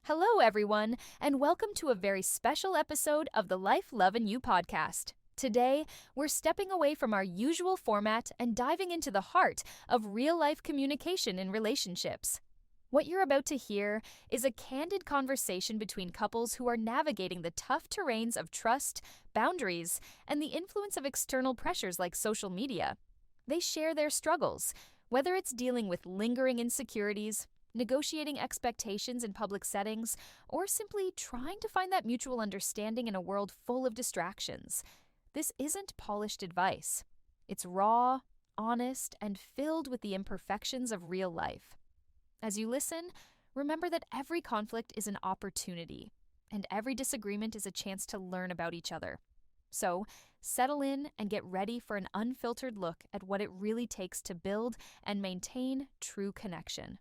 Hello, everyone, and welcome to a very special episode of the Life, Love, and You podcast. Today, we're stepping away from our usual format and diving into the heart of real-life communication in relationships. What you're about to hear is a candid conversation between couples who are navigating the tough terrains of trust, boundaries, and the influence of external pressures like social media. They share their struggles, whether it's dealing with lingering insecurities, negotiating expectations in public settings, or simply trying to find that mutual understanding in a world full of distractions. This isn't polished advice. It's raw, honest, and filled with the imperfections of real life. As you listen, remember that every conflict is an opportunity, and every disagreement is a chance to learn about each other. So, settle in and get ready for an unfiltered look at what it really takes to build and maintain true connection.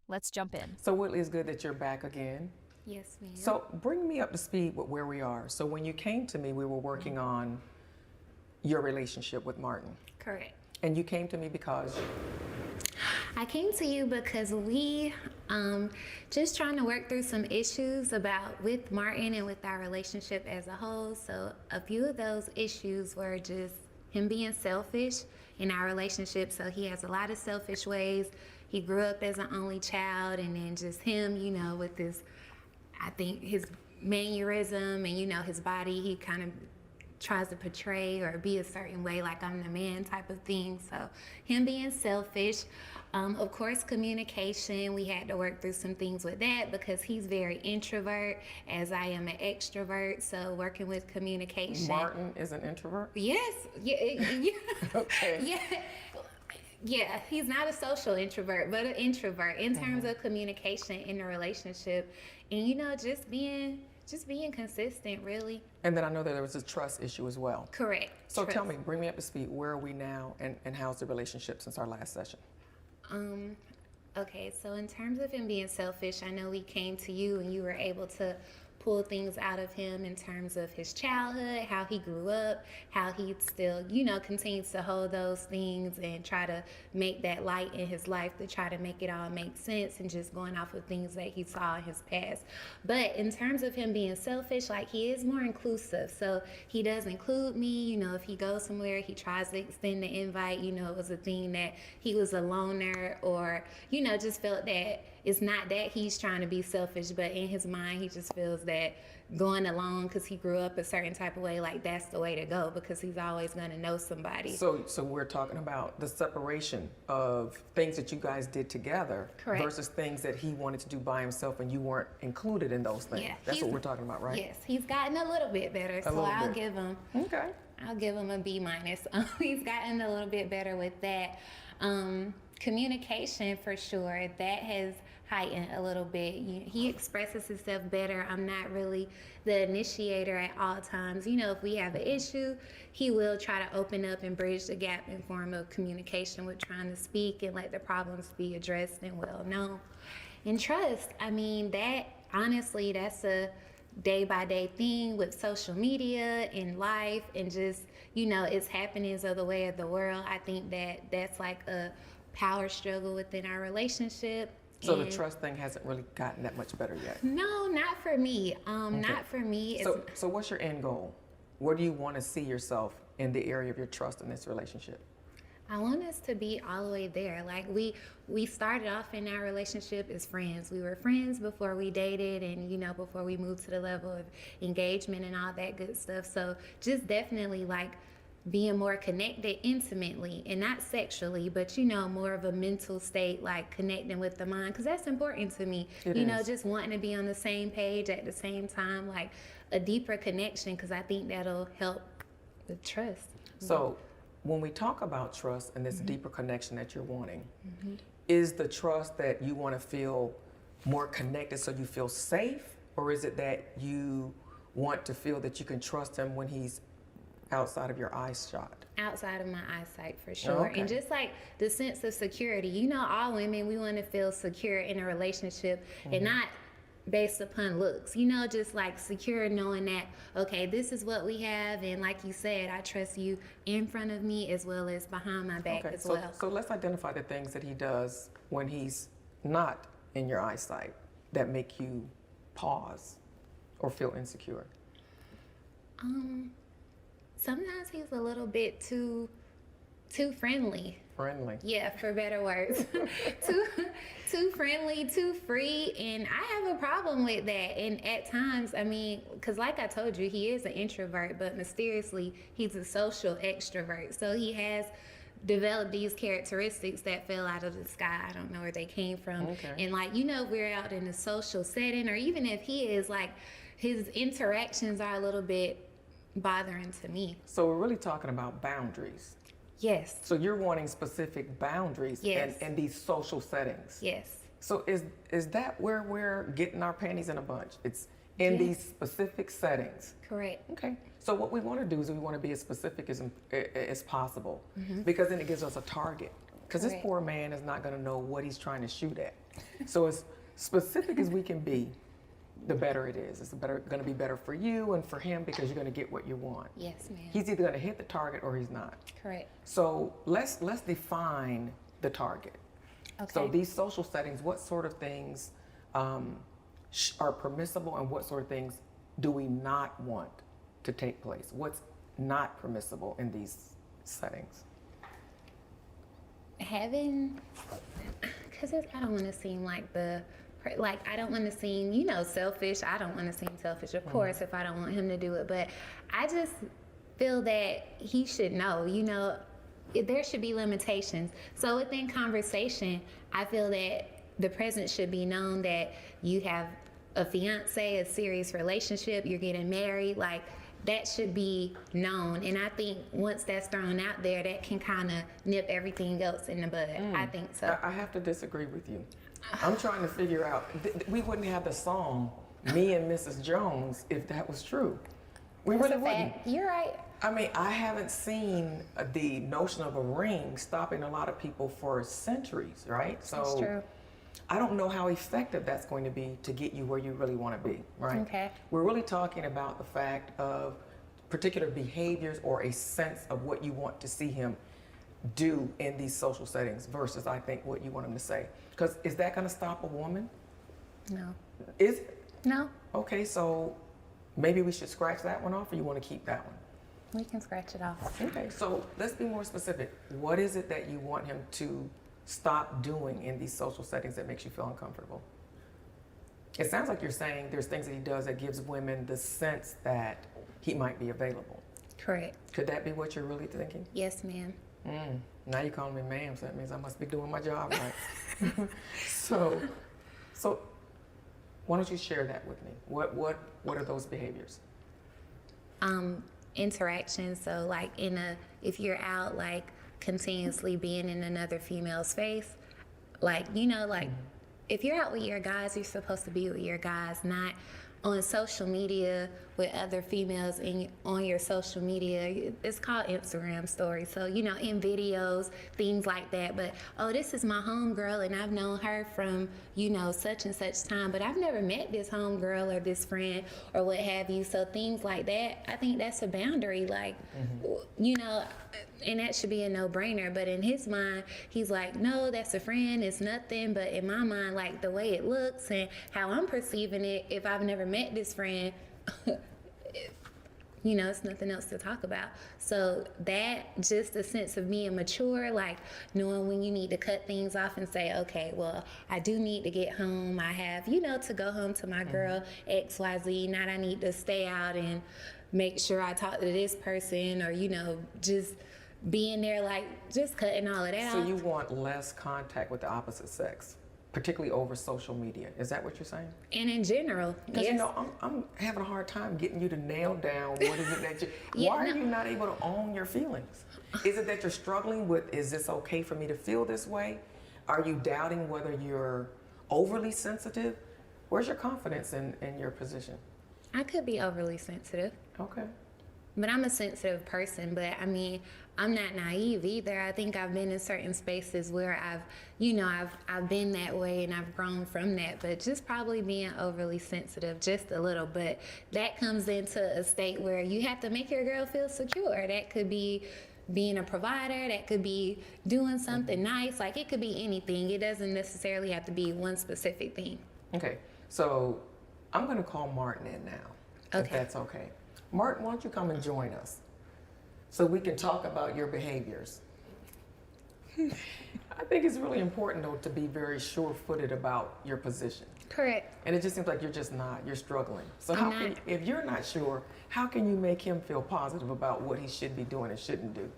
Let's jump in. So Whitley, it's good that you're back again. Yes, ma'am. So bring me up to speed with where we are. So when you came to me, we were working on your relationship with Martin. Correct. And you came to me because? I came to you because we just trying to work through some issues with Martin and with our relationship as a whole. So a few of those issues were just him being selfish in our relationship. So he has a lot of selfish ways. He grew up as an only child, and then just him, with this, I think his mannerism and, his body, he kind of tries to portray or be a certain way, like I'm the man type of thing. So him being selfish, of course, communication, we had to work through some things with that because he's very introvert as I am an extrovert. So working with communication. Martin is an introvert? Yes. Yeah. Okay. Yeah. Yeah, he's not a social introvert, but an introvert in terms of communication in a relationship, and just being consistent, really. And then I know that there was a trust issue as well. Correct. So Trust. tell me, bring me up to speed. Where are we now, and how's the relationship since our last session? Okay, so in terms of him being selfish, I know we came to you and you were able to pull things out of him in terms of his childhood, how he grew up, how he still, continues to hold those things and try to make that light in his life to try to make it all make sense, and just going off of things that he saw in his past. But in terms of him being selfish, like, he is more inclusive. So he does include me, if he goes somewhere, he tries to extend the invite. It was a thing that he was a loner, or, just felt that it's not that he's trying to be selfish, but in his mind, he just feels that going along because he grew up a certain type of way, like that's the way to go because he's always going to know somebody. So we're talking about the separation of things that you guys did together. Correct. Versus things that he wanted to do by himself and you weren't included in those things. Yeah, That's what we're talking about, right? Yes, he's gotten a little bit better, so I'll give him. Okay. I'll give him a B minus. He's gotten a little bit better with that. Communication, for sure, that has heightened a little bit. He expresses himself better. I'm not really the initiator at all times. If we have an issue, he will try to open up and bridge the gap in form of communication with trying to speak and let the problems be addressed and well known. And trust, that's a day-by-day thing with social media and life and just, it's happenings of the way of the world. I think that's like a power struggle within our relationship. So the trust thing hasn't really gotten that much better yet? No, not for me. Okay. Not for me. So what's your end goal? Where do you want to see yourself in the area of your trust in this relationship? I want us to be all the way there. Like we started off in our relationship as friends. We were friends before we dated and, before we moved to the level of engagement and all that good stuff. So just definitely like being more connected intimately and not sexually, but more of a mental state, like connecting with the mind, because that's important to me. Just wanting to be on the same page at the same time, like a deeper connection, because I think that'll help with trust. So when we talk about trust and this deeper connection that you're wanting, is the trust that you want to feel more connected so you feel safe, or is it that you want to feel that you can trust him when he's outside of your eyeshot? Outside of my eyesight, for sure. Okay. And just like the sense of security, all women, we want to feel secure in a relationship and not based upon looks, just like secure knowing that, okay, this is what we have. And like you said, I trust you in front of me as well as behind my back as well. So let's identify the things that he does when he's not in your eyesight that make you pause or feel insecure? Sometimes he's a little bit too friendly. Friendly. Yeah, for better words. too friendly, too free, and I have a problem with that. And at times, I mean, because like I told you, he is an introvert, but mysteriously, he's a social extrovert. So he has developed these characteristics that fell out of the sky. I don't know where they came from. Okay. And like, you know, we're out in a social setting, or even if he is, like, his interactions are a little bit bothering to me. So we're really talking about boundaries. Yes. So you're wanting specific boundaries Yes. in these social settings. Yes. So is that where we're getting our panties in a bunch? It's in these specific settings. Correct. Okay. So what we want to do is we want to be as specific as possible, because then it gives us a target. Because this Correct. poor man is not going to know what he's trying to shoot at. So as specific as we can be, the better it is. It's going to be better for you and for him, because you're going to get what you want. Yes, ma'am. He's either going to hit the target or he's not. Correct. So let's define the target. Okay. So these social settings, what sort of things are permissible, and what sort of things do we not want to take place? What's not permissible in these settings? Because I don't want to seem like I don't want to seem, selfish. I don't want to seem selfish, of course, if I don't want him to do it. But I just feel that he should know, there should be limitations. So within conversation, I feel that the present should be known that you have a fiance, a serious relationship, you're getting married, like that should be known. And I think once that's thrown out there, that can kind of nip everything else in the bud. I think so. I have to disagree with you. I'm trying to figure out, we wouldn't have the song Me and Mrs. Jones if that was true. We That's really a wouldn't. fact. You're right. I mean, I haven't seen the notion of a ring stopping a lot of people for centuries, right? So That's true. I don't know how effective that's going to be to get you where you really want to be, right? Okay. We're really talking about the fact of particular behaviors or a sense of what you want to see him do in these social settings versus, I think, what you want him to say. Because is that going to stop a woman? No. Is it? No. Okay, so maybe we should scratch that one off, or you want to keep that one? We can scratch it off. Okay, so let's be more specific. What is it that you want him to stop doing in these social settings that makes you feel uncomfortable? It sounds like you're saying there's things that he does that gives women the sense that he might be available. Correct. Could that be what you're really thinking? Yes, ma'am. Now you're calling me ma'am, so that means I must be doing my job right. So why don't you share that with me? What are those behaviors? Interactions. So like if you're out like continuously being in another female's face, like, if you're out with your guys, you're supposed to be with your guys, not on social media with other females on your social media. It's called Instagram stories. So, in videos, things like that. But, this is my homegirl and I've known her from, such and such time, but I've never met this homegirl or this friend or what have you. So things like that, I think that's a boundary. Like, and that should be a no-brainer. But in his mind, he's like, no, that's a friend, it's nothing. But in my mind, like the way it looks and how I'm perceiving it, if I've never met this friend, it's nothing else to talk about. So that, just a sense of being mature, like knowing when you need to cut things off and say, okay, well, I do need to get home. I have, to go home to my girl, XYZ, not I need to stay out and make sure I talk to this person, or, just being there, like just cutting all of that So off. you want less contact with the opposite sex, particularly over social media. Is that what you're saying? And in general, Because yes. I'm having a hard time getting you to nail down what is it that you. Yeah, why are no. you not able to own your feelings? Is it that you're struggling with? Is this okay for me to feel this way? Are you doubting whether you're overly sensitive? Where's your confidence in your position? I could be overly sensitive. Okay. But I'm a sensitive person, but I mean, I'm not naive either. I think I've been in certain spaces where I've been that way and I've grown from that, but just probably being overly sensitive just a little. But that comes into a state where you have to make your girl feel secure. That could be being a provider, that could be doing something nice, like it could be anything. It doesn't necessarily have to be one specific thing. Okay, so I'm going to call Martin in now, if Okay. that's okay. Martin, why don't you come and join us so we can talk about your behaviors? I think it's really important, though, to be very sure-footed about your position. Correct. And it just seems like you're just not. You're struggling. So I'm how can, not. if you're not sure, how can you make him feel positive about what he should be doing and shouldn't do?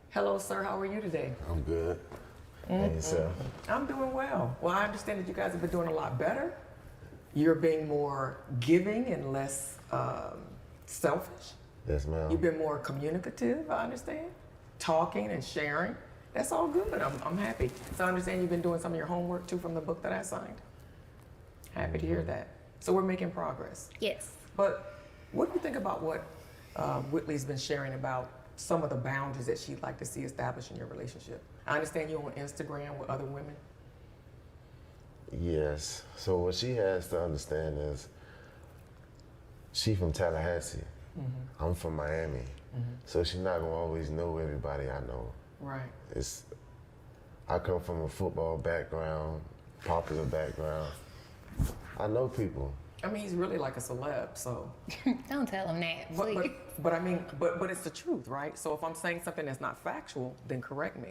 Hello, sir. How are you today? I'm good. And yourself? I'm doing well. Well, I understand that you guys have been doing a lot better. You're being more giving and less selfish. Yes, ma'am. You've been more communicative, I understand. Talking and sharing. That's all good. I'm happy. So I understand you've been doing some of your homework too from the book that I signed. Happy to hear that. So we're making progress. Yes. But what do you think about what Whitley's been sharing about some of the boundaries that she'd like to see established in your relationship? I understand you're on Instagram with other women. Yes. So what she has to understand is she from Tallahassee. I'm from Miami. So she's not gonna always know everybody I know. Right. I come from a football background, popular background. I know people. I mean, he's really like a celeb, so. Don't tell him that, please. But I mean, but it's the truth, right? So if I'm saying something that's not factual, then correct me.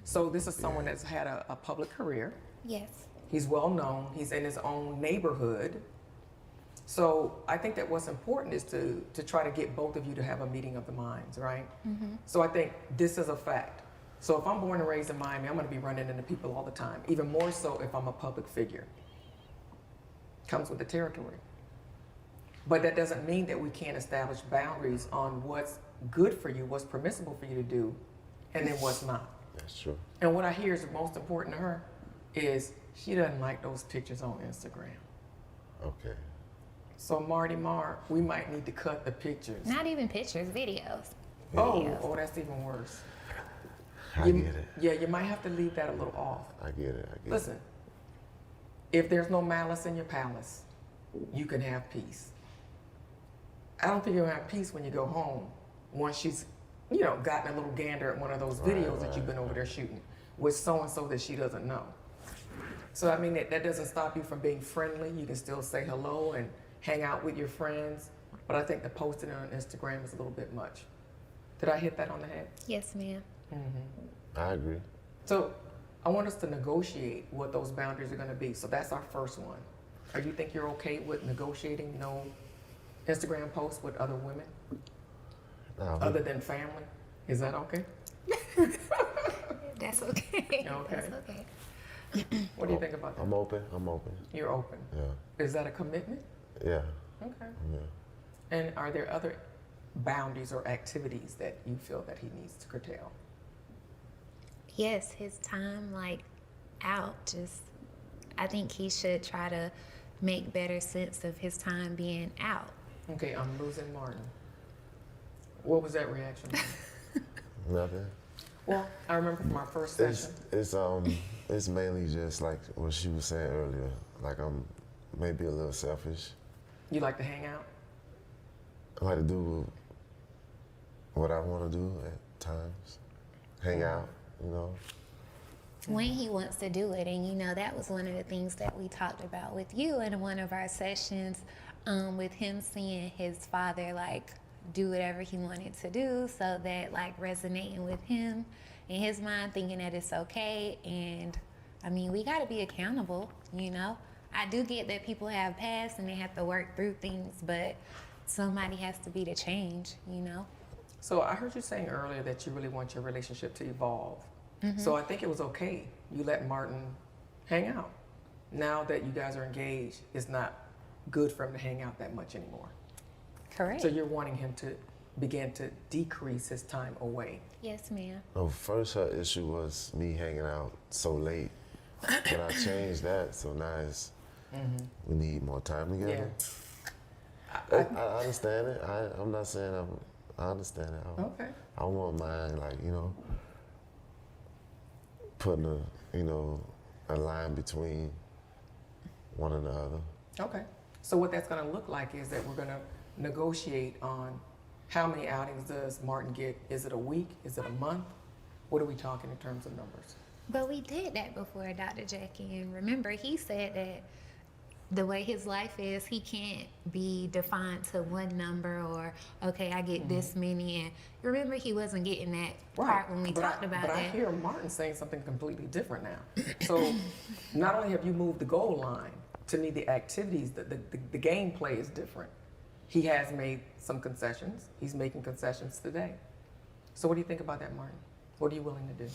So this is someone that's had a public career. Yes. He's well known. He's in his own neighborhood. So I think that what's important is to try to get both of you to have a meeting of the minds, right? So I think this is a fact. So if I'm born and raised in Miami, I'm going to be running into people all the time, even more so if I'm a public figure. Comes with the territory. But that doesn't mean that we can't establish boundaries on what's good for you, what's permissible for you to do, and then what's not. That's true. And what I hear is most important to her is she doesn't like those pictures on Instagram. Okay. So Marty Mar, we might need to cut the pictures. Not even pictures, videos. Oh, that's even worse. I get it. Yeah, you might have to leave that a little off. I get it. Listen, if there's no malice in your palace, you can have peace. I don't think you'll have peace when you go home once she's, gotten a little gander at one of those videos that you've been over there shooting with so-and-so that she doesn't know. So, I mean, that doesn't stop you from being friendly. You can still say hello and hang out with your friends. But I think the posting on Instagram is a little bit much. Did I hit that on the head? Yes, ma'am. I agree. So I want us to negotiate what those boundaries are going to be. So that's our first one. You think you're okay with negotiating no Instagram posts with other women other than family? Is that okay? That's okay. Okay. That's okay. What do you think about that? I'm open. You're open. Yeah. Is that a commitment? Yeah. Okay. Yeah. And are there other boundaries or activities that you feel that he needs to curtail? Yes, his time out. I think he should try to make better sense of his time being out. Okay, I'm losing Martin. What was that reaction? Nothing. Well, I remember from our first session. It's mainly just like what she was saying earlier. Like I'm maybe a little selfish. You like to hang out? I like to do what I want to do at times. Hang out, When he wants to do it, and that was one of the things that we talked about with you in one of our sessions, with him seeing his father do whatever he wanted to do, so that resonating with him in his mind, thinking that it's okay. And I mean, we got to be accountable. I do get that people have past and they have to work through things, but somebody has to be the change. So I heard you saying earlier that you really want your relationship to evolve. So I think it was okay. You let Martin hang out. Now that you guys are engaged, it's not good for him to hang out that much anymore. Correct. So you're wanting him to begin to decrease his time away. Yes, ma'am. No, first her issue was me hanging out so late. But I changed that, so now it's we need more time together. Yeah. I understand it. I'm not saying I understand it. Okay. I want mine, putting a line between one and the other. Okay. So what that's going to look like is that we're going to negotiate on how many outings does Martin get. Is it a week? Is it a month? What are we talking in terms of numbers? But we did that before, Dr. Jacquie, and remember he said that the way his life is, he can't be defined to one number or, okay, I get this many. And remember, he wasn't getting that part when we talked about but that. I hear Martin saying something completely different now. So not only have you moved the goal line, to me the activities, the gameplay is different. He has made some concessions. He's making concessions today. So what do you think about that, Martin? What are you willing to do?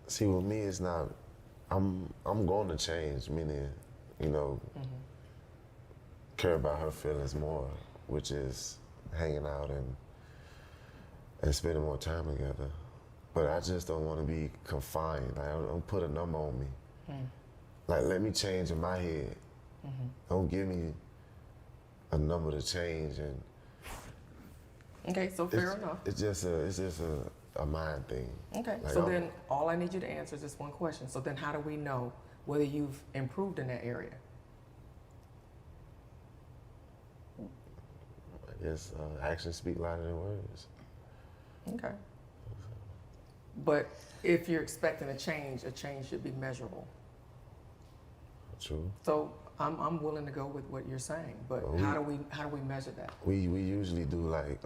See, with me, it's not. I'm going to change, meaning, you know, care about her feelings more, which is hanging out and spending more time together. But I just don't want to be confined. Like, don't put a number on me. Like, let me change in my head. Don't give me a number to change. And Okay, so fair enough. it's just a mind thing. Okay, Like, so then all I need you to answer is this one question. So then how do we know whether you've improved in that area? I guess actions speak louder than words. Okay. But if you're expecting a change should be measurable. True. So I'm willing to go with what you're saying, but how do we measure that? We usually do like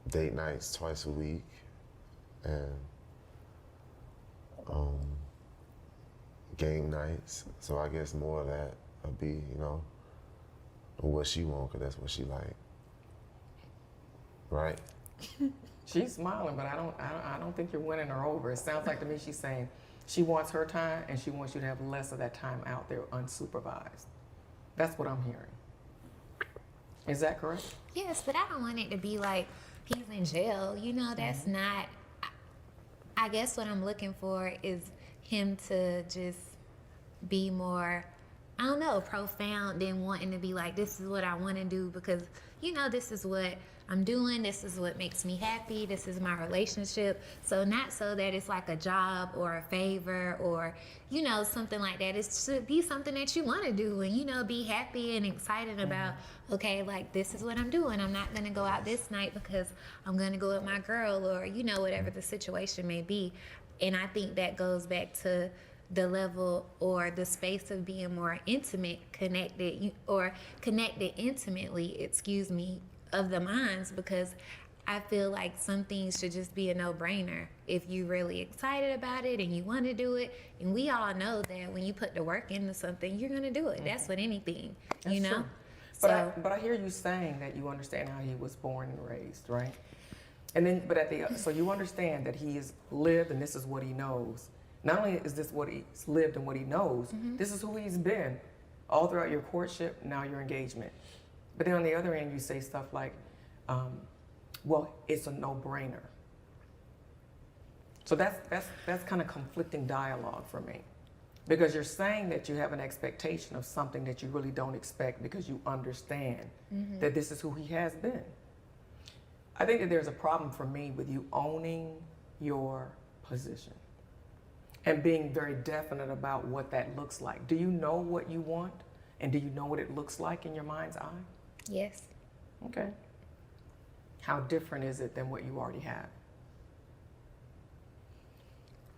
date nights twice a week, and game nights. So I guess more of that would be, you know, what she want, 'cause that's what she like. Right? She's smiling, but I don't think you're winning her over. It sounds like to me she's saying she wants her time and she wants you to have less of that time out there unsupervised. That's what I'm hearing. Is that correct? Yes, but I don't want it to be like he's in jail. You know, that's not. I guess what I'm looking for is him to just be more, I don't know, profound than wanting to be like, this is what I want to do because, you know, this is what I'm doing. This is what makes me happy. This is my relationship. So not so that it's like a job or a favor or, you know, something like that. It should be something that you want to do and, you know, be happy and excited about, okay, like this is what I'm doing. I'm not going to go out this night because I'm going to go with my girl or, you know, whatever the situation may be. And I think that goes back to the level or the space of being more intimate, connected intimately, of the minds, because I feel like some things should just be a no-brainer if you're really excited about it and you want to do it. And we all know that when you put the work into something, you're going to do it. That's with anything, That's you know? true. But I hear you saying that you understand how he was born and raised, right? And then, so you understand that he has lived and this is what he knows. Not only is this what he's lived and what he knows, this is who he's been all throughout your courtship, now your engagement. But then on the other end, you say stuff like, well, it's a no-brainer. So that's kind of conflicting dialogue for me. Because you're saying that you have an expectation of something that you really don't expect because you understand that this is who he has been. I think that there's a problem for me with you owning your position and being very definite about what that looks like. Do you know what you want? And do you know what it looks like in your mind's eye? Yes. Okay. How different is it than what you already have?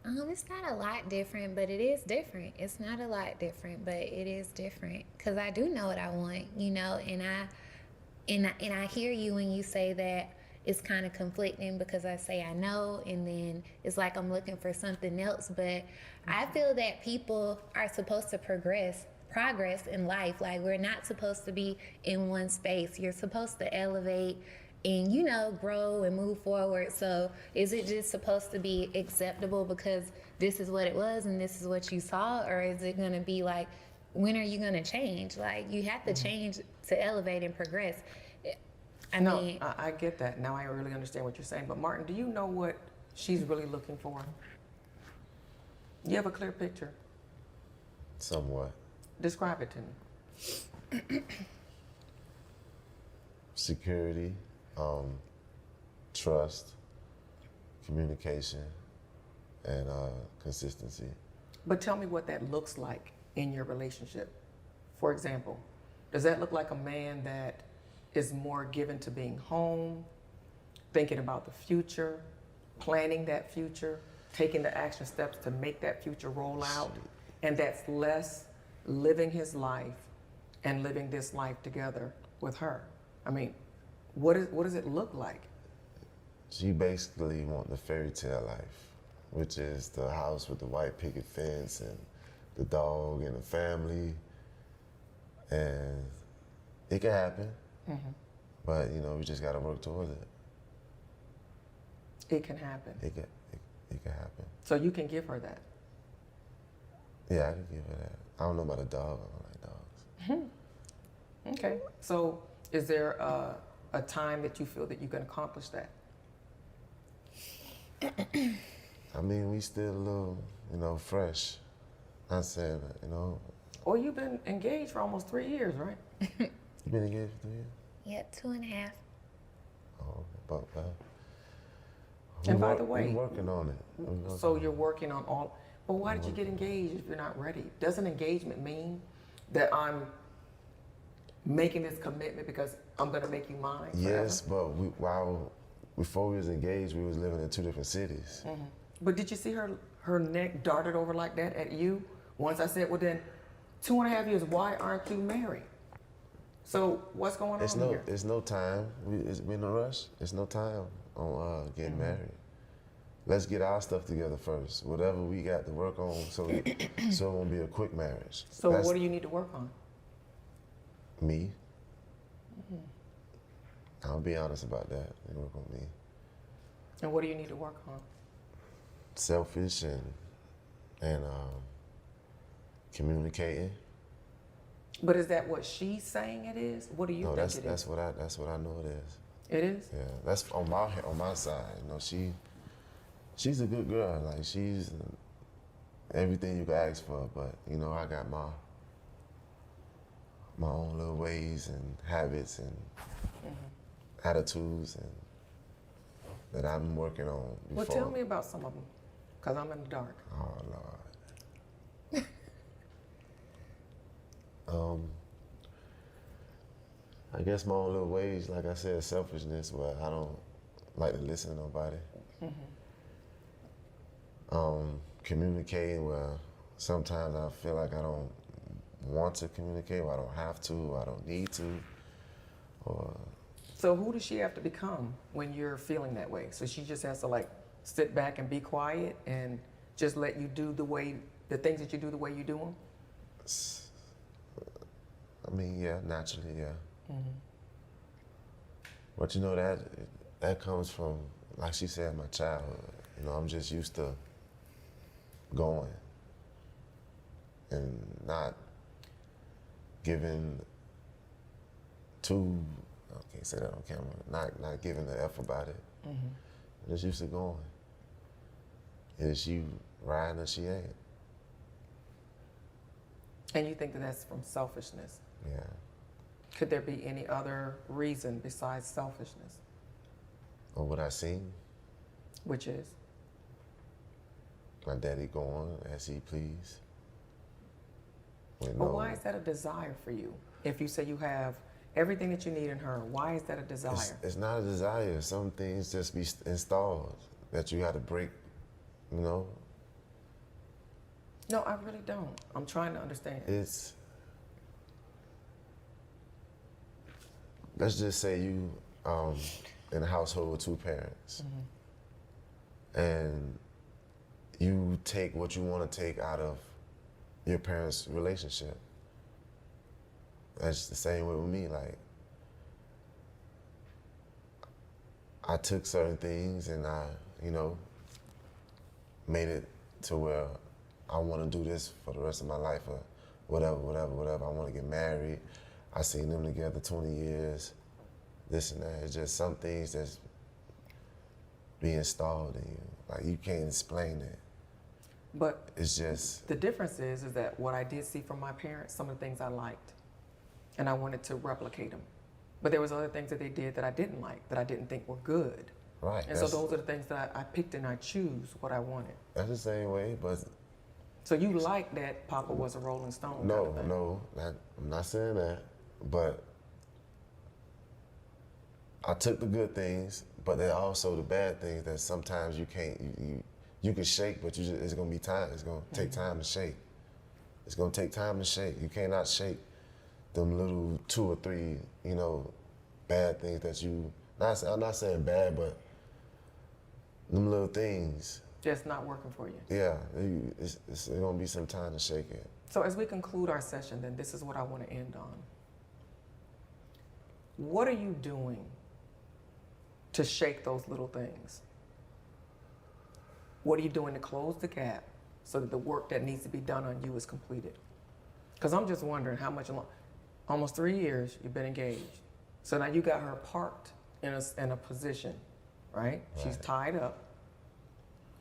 It's not a lot different, but it is different. It's not a lot different, but it is different because I do know what I want, you know, and I hear you when you say that it's kind of conflicting because I say I know, and then it's like I'm looking for something else. But I feel that people are supposed to progress in life. Like, we're not supposed to be in one space. You're supposed to elevate and, you know, grow and move forward. So is it just supposed to be acceptable because this is what it was and this is what you saw? Or is it going to be like, when are you going to change? Like, you have to change to elevate and progress. I get that. Now I really understand what you're saying. But Martin, do you know what she's really looking for? You have a clear picture? Somewhat. Describe it to me. Security, trust, communication, and consistency. But tell me what that looks like in your relationship. For example, does that look like a man that is more given to being home, thinking about the future, planning that future, taking the action steps to make that future roll out, and that's less living his life and living this life together with her? I mean, what does it look like? She basically want the fairy tale life, which is the house with the white picket fence and the dog and the family. And it can happen, but you know, we just gotta work towards it. It can happen. It can happen. So you can give her that. Yeah, I can give her that. I don't know about a dog. I don't like dogs. Okay. So is there a time that you feel that you can accomplish that? I mean, we still a little, you know, fresh. Not saying that, you know. Or you've been engaged for almost 3 years, right? You been engaged for 3 years? Yep, 2.5. Oh, about that. And by the way, we're working on it. So you're working on all, but why did you get engaged if you're not ready? Doesn't engagement mean that I'm making this commitment because I'm gonna make you mine forever? Yes, but before we was engaged, we was living in 2 different cities. But did you see her neck darted over like that at you? Once I said, well then, 2.5 years, why aren't you married? So what's going on here? It's no time. We're in a rush. It's no time on getting married. Let's get our stuff together first. Whatever we got to work on, so it won't be a quick marriage. So what do you need to work on? Me. I'll be honest about that. You work on me. And what do you need to work on? Selfish and communicating. But is that what she's saying it is? What do you think it is? That's what I know it is. It is? Yeah, that's on my side. You know, she's a good girl. Like she's everything you could ask for. But you know, I got my own little ways and habits and attitudes and that I'm working on. Well, tell me about some of them, cause I'm in the dark. Oh Lord. I guess my own little ways, like I said, selfishness, where I don't like to listen to nobody. Communicating where sometimes I feel like I don't want to communicate, or I don't have to, or I don't need to. Or So who does she have to become when you're feeling that way? So she just has to like sit back and be quiet and just let you do the things that you do the way you do them? I mean, yeah, naturally, yeah. But you know, that comes from, like she said, my childhood. You know, I'm just used to going and not giving too, I can't say that on camera, not giving the F about it. I'm just used to going. Is she riding or she ain't? And you think that that's from selfishness? Yeah. Could there be any other reason besides selfishness? Or what I seen, Which is? my daddy going as he please. But why is that a desire for you? If you say you have everything that you need in her, why is that a desire? It's not a desire. Some things just be installed that you got to break, you know? No, I really don't. I'm trying to understand. Let's just say you in a household with 2 parents, and you take what you want to take out of your parents' relationship. That's the same way with me. Like, I took certain things and I, you know, made it to where I want to do this for the rest of my life or whatever. I want to get married. I seen them together 20 years, this and that. It's just some things that's being installed in you. Like, you can't explain it. But it's just... The difference is that what I did see from my parents, some of the things I liked, and I wanted to replicate them. But there was other things that they did that I didn't like, that I didn't think were good. Right. And so those are the things that I picked and I choose what I wanted. That's the same way, but... So you like that Papa was a Rolling Stone? No, kind of thing. no, I'm not saying that, but I took the good things, but there are also the bad things that sometimes you can't, you can shake, but it's gonna be time, it's gonna take time to shake. It's gonna take time to shake. You cannot shake them little 2 or 3, you know, bad things that you, I'm not saying bad, but them little things. Just not working for you. Yeah, it's gonna be some time to shake it. So as we conclude our session, then this is what I want to end on. What are you doing to shake those little things? What are you doing to close the gap so that the work that needs to be done on you is completed? Because I'm just wondering how much long, almost 3 years you've been engaged. So now you got her parked in a position, right? She's tied up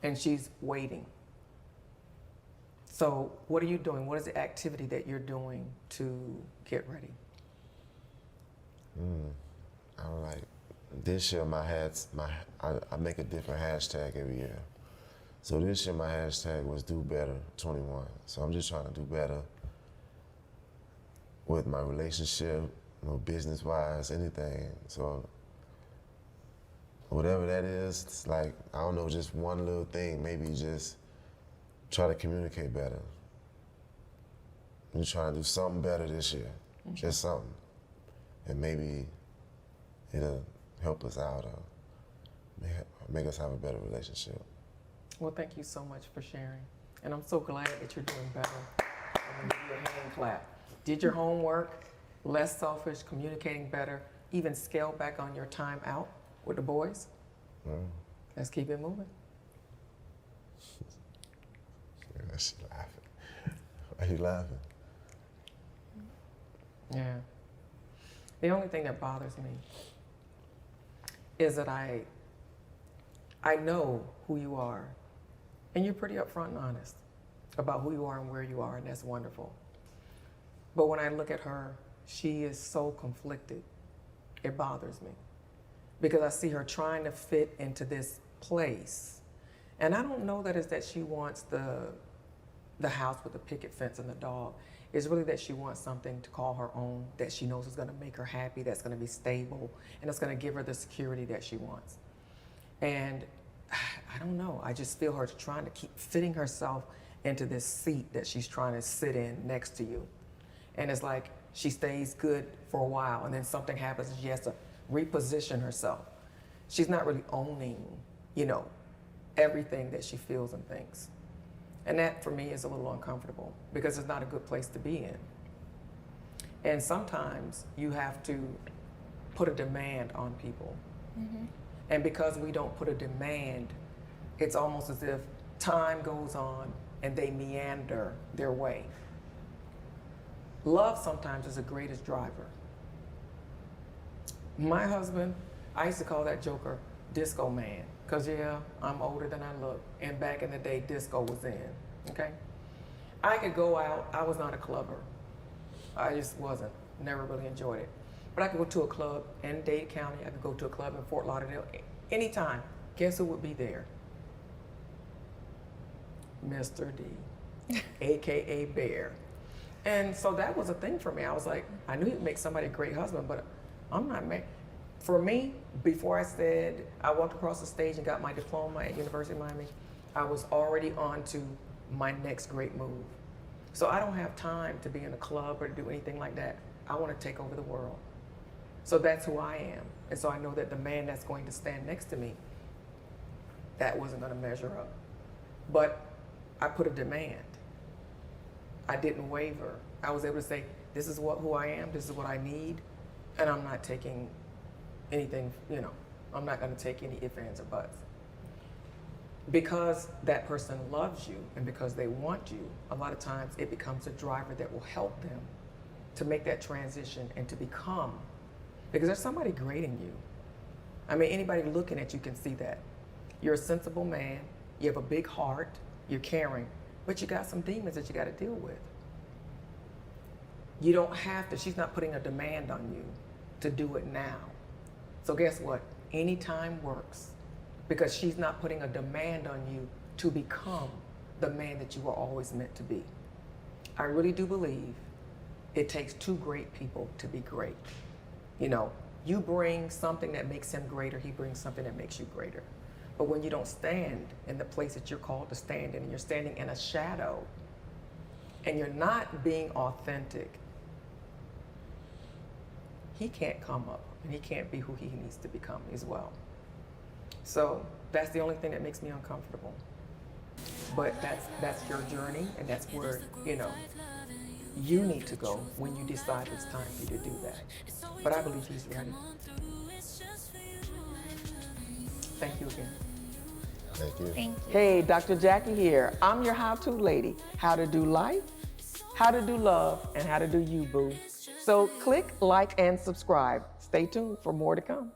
and she's waiting. So what are you doing? What is the activity that you're doing to get ready? I don't like, this year I make a different hashtag every year. So this year my hashtag was do better 21. So I'm just trying to do better with my relationship, you know, business-wise, anything. So whatever that is, it's like, I don't know, just one little thing, maybe just try to communicate better. I'm trying to do something better this year, just something. And maybe it'll help us out or make us have a better relationship. Well, thank you so much for sharing. And I'm so glad that you're doing better. I'm gonna give you a hand clap. Did your homework, less selfish, communicating better, even scale back on your time out with the boys? Let's keep it moving. Yeah, she's laughing. Why are you laughing? Yeah. The only thing that bothers me is that I know who you are, and you're pretty upfront and honest about who you are and where you are, and that's wonderful. But when I look at her, she is so conflicted. It bothers me because I see her trying to fit into this place. And I don't know that it's that she wants the house with the picket fence and the dog. It's really that she wants something to call her own, that she knows is going to make her happy, that's going to be stable, and it's going to give her the security that she wants. And I don't know, I just feel her trying to keep fitting herself into this seat that she's trying to sit in next to you. And it's like she stays good for a while, and then something happens and she has to reposition herself. She's not really owning, you know, everything that she feels and thinks. And that, for me, is a little uncomfortable because it's not a good place to be in. And sometimes you have to put a demand on people. And because we don't put a demand, it's almost as if time goes on and they meander their way. Love sometimes is the greatest driver. My husband, I used to call that joker disco man. Because, yeah, I'm older than I look. And back in the day, disco was in, okay? I could go out. I was not a clubber. I just wasn't. Never really enjoyed it. But I could go to a club in Dade County. I could go to a club in Fort Lauderdale. Anytime. Guess who would be there? Mr. D, a.k.a. Bear. And so that was a thing for me. I was like, I knew he'd make somebody a great husband, but I'm not married. For me, before I walked across the stage and got my diploma at University of Miami, I was already on to my next great move. So I don't have time to be in a club or to do anything like that. I want to take over the world. So that's who I am. And so I know that the man that's going to stand next to me, that wasn't going to measure up. But I put a demand. I didn't waver. I was able to say, this is who I am, this is what I need, and I'm not taking anything, you know, I'm not going to take any ifs, ands, or buts. Because that person loves you and because they want you, a lot of times it becomes a driver that will help them to make that transition and to become, because there's somebody great in you. I mean, anybody looking at you can see that. You're a sensible man, you have a big heart, you're caring, but you got some demons that you got to deal with. You don't have to, she's not putting a demand on you to do it now. So guess what? Any time works because she's not putting a demand on you to become the man that you were always meant to be. I really do believe it takes two great people to be great. You know, you bring something that makes him greater, he brings something that makes you greater. But when you don't stand in the place that you're called to stand in, and you're standing in a shadow, and you're not being authentic, he can't come up and he can't be who he needs to become as well. So that's the only thing that makes me uncomfortable. But that's your journey, and that's where, you need to go when you decide it's time for you to do that. But I believe he's ready. Thank you again. Thank you. Thank you. Hey, Dr. Jacquie here. I'm your how-to lady. How to do life, how to do love, and how to do you, boo. So click, like, and subscribe. Stay tuned for more to come.